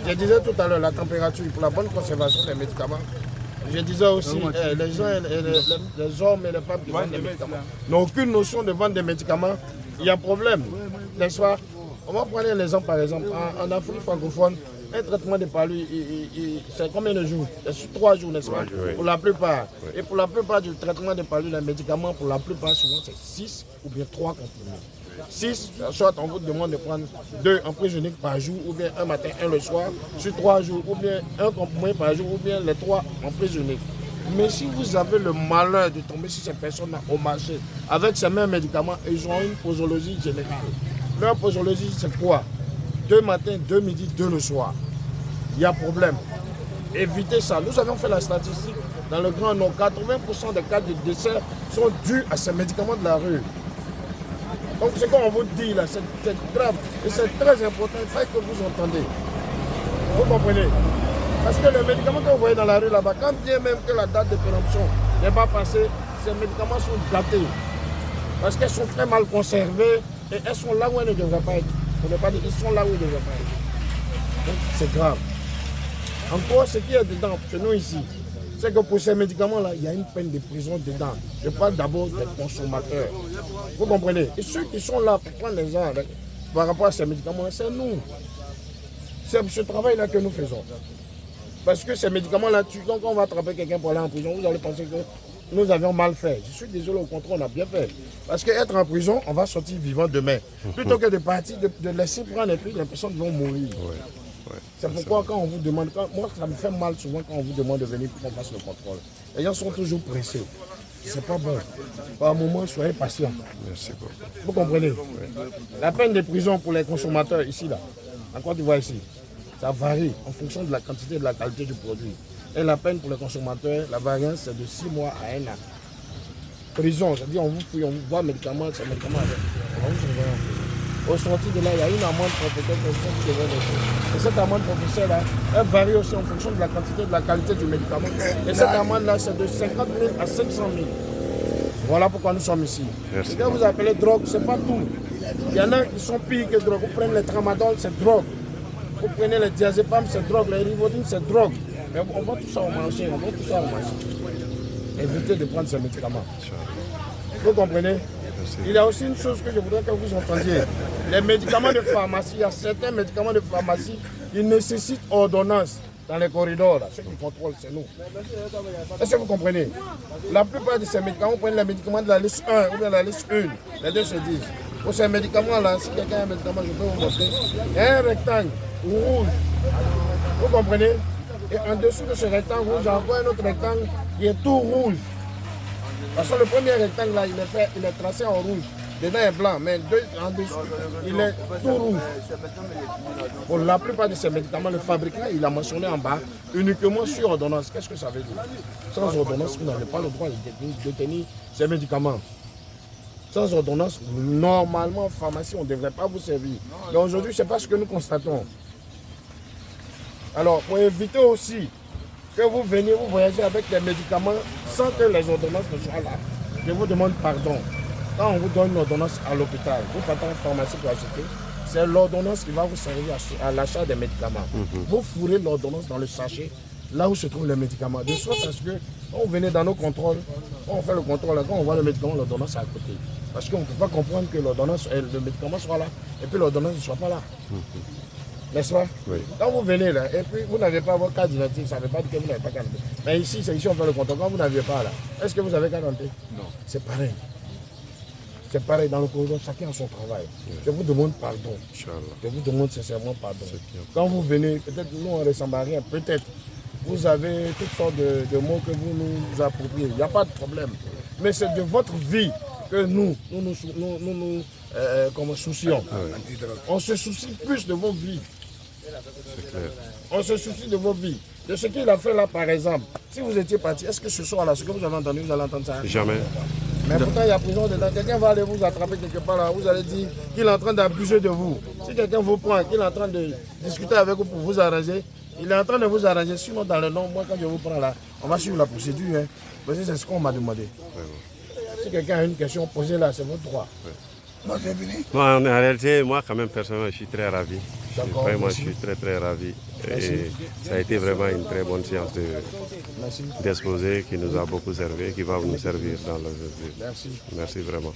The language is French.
Je disais tout à l'heure, la température pour la bonne conservation des médicaments. Je disais aussi, les gens, les hommes et les femmes qui vendent des médicaments n'ont aucune notion de vendre des médicaments. Il y a problème, n'est-ce pas? On va prendre l'exemple par exemple. En Afrique francophone, un traitement de palu, c'est combien de jours? C'est 3 jours, n'est-ce pas? Pour la plupart. Et pour la plupart du traitement de palu, les médicaments, pour la plupart, souvent, c'est 6 ou bien 3 comprimés. 6, soit on vous demande de prendre 2 en prise unique par jour, ou bien un matin, un le soir, sur 3 jours, ou bien un comprimé par jour, ou bien les 3 en prise unique. Mais si vous avez le malheur de tomber sur ces personnes-là au marché, avec ces mêmes médicaments, ils ont une posologie générale. Leur posologie, c'est quoi? 2 matins, 2 midi, 2 le soir. Il y a problème. Évitez ça. Nous avons fait la statistique dans le Grand Nord. 80% des cas de décès sont dus à ces médicaments de la rue. Donc ce qu'on vous dit là, c'est grave et c'est très important. Il faut que vous entendez. Vous comprenez? Parce que les médicaments que vous voyez dans la rue là-bas, quand bien même que la date de péremption n'est pas passée, ces médicaments sont datés. Parce qu'elles sont très mal conservées et elles sont là où elles ne devraient pas être. Pour ne pas dire qu'ils sont là où ils ne devraient pas être. Donc c'est grave. Encore, ce qui est dedans, chez nous ici, c'est que pour ces médicaments-là, il y a une peine de prison dedans. Je parle d'abord des consommateurs. Vous comprenez? Et ceux qui sont là pour prendre les gens par rapport à ces médicaments, c'est nous. C'est ce travail-là que nous faisons. Parce que ces médicaments-là, donc on va attraper quelqu'un pour aller en prison, vous allez penser que nous avions mal fait. Je suis désolé, au contraire, on a bien fait. Parce qu'être en prison, on va sortir vivant demain. Plutôt que de partir, de laisser prendre et puis les personnes vont mourir. C'est pourquoi quand on vous demande, moi ça me fait mal souvent quand on vous demande de venir pour qu'on fasse le contrôle. Les gens sont toujours pressés. C'est pas bon. Par un moment, soyez patient. Merci beaucoup. Vous comprenez? La peine de prison pour les consommateurs ici, là, en Côte d'Ivoire ici, ça varie en fonction de la quantité et de la qualité du produit. Et la peine pour les consommateurs, la variance, c'est de 6 mois à 1 an. Prison, c'est-à-dire on vous fouille, on vous voit médicaments, c'est un médicament avec. On va vous surveiller en prison. Au sorti de là, il y a une amende forfaitaire qui devrait laisser. Et cette amende forfaitaire-là, elle varie aussi en fonction de la quantité et de la qualité du médicament. Et cette amende-là, c'est de 50 000 à 500 000. Voilà pourquoi nous sommes ici. Ce que vous appelez drogue, ce n'est pas tout. Il y en a qui sont pires que drogue. Vous prenez le tramadol, c'est drogue. Vous prenez le diazépam, c'est drogue. Le rivodine, c'est drogue. Mais on va tout ça au marché. On va tout ça au marché. Évitez de prendre ces médicaments. Vous comprenez? Il y a aussi une chose que je voudrais que vous entendiez. Les médicaments de pharmacie, il y a certains médicaments de pharmacie qui nécessitent ordonnance dans les corridors. Là. Ceux qui contrôlent, c'est nous. Est-ce que vous comprenez? La plupart de ces médicaments, vous prenez les médicaments de la liste 1 ou de la liste 1. Les deux se disent. Pour ces médicaments-là, si quelqu'un a un médicament, je peux vous montrer. Il y a un rectangle rouge. Vous comprenez? Et en dessous de ce rectangle rouge, j'envoie un autre rectangle qui est tout rouge. Parce que le premier rectangle là, il est tracé en rouge. Dedans est blanc, mais en dessous, il est tout rouge. Pour la plupart de ces médicaments, le fabricant, il a mentionné en bas, uniquement sur ordonnance. Qu'est-ce que ça veut dire? Sans ordonnance, vous n'avez pas le droit de détenir ces médicaments. Sans ordonnance, normalement, en pharmacie, on ne devrait pas vous servir. Mais aujourd'hui, ce n'est pas ce que nous constatons. Alors, pour éviter aussi que vous veniez, vous voyagez avec des médicaments sans que les ordonnances ne soient là, je vous demande pardon. Quand on vous donne une ordonnance à l'hôpital, vous partez en pharmacie pour acheter, c'est l'ordonnance qui va vous servir à l'achat des médicaments. Vous fourrez l'ordonnance dans le sachet, là où se trouvent les médicaments. De sorte à ce que, quand vous venez dans nos contrôles, quand on fait le contrôle, quand on voit le médicament, l'ordonnance est à côté. Parce qu'on ne peut pas comprendre que l'ordonnance, le médicament soit là, et puis l'ordonnance ne soit pas là. N'est-ce pas? Oui. Quand vous venez là, et puis vous n'avez pas votre carte d'identité, ça ne veut pas dire que vous n'avez pas carte d'identité. Mais ici, c'est ici on fait le contrôle. Quand vous n'avez pas là, est-ce que vous avez carte d'identité? Non. C'est pareil. C'est pareil dans le corridor, chacun a son travail. Je vous demande pardon. Je vous demande sincèrement pardon. Quand vous venez, peut-être nous on ne ressemble à rien, peut-être vous avez toutes sortes de mots que vous nous appropriez. Il n'y a pas de problème. Mais c'est de votre vie que nous soucions. On se soucie plus de vos vies. On se soucie de vos vies. De ce qu'il a fait là, par exemple. Si vous étiez parti, est-ce que ce soir là, ce que vous avez entendu, vous allez entendre ça? Jamais. Mais pourtant, il y a prison dedans. Quelqu'un va aller vous attraper quelque part là, vous allez dire qu'il est en train d'abuser de vous. Si quelqu'un vous prend, qu'il est en train de discuter avec vous pour vous arranger, il est en train de vous arranger. Sinon, dans le nom, moi, quand je vous prends là, on va suivre la procédure. Parce que c'est ce qu'on m'a demandé. Si quelqu'un a une question, posez-la, c'est votre droit. Moi, j'ai venu. Moi, en réalité, moi, quand même, personnellement, je suis très ravi. Vraiment, je suis très ravi. Et ça a été vraiment une très bonne séance d'exposé qui nous a beaucoup servi, qui va nous servir dans le futur. Merci. Merci vraiment.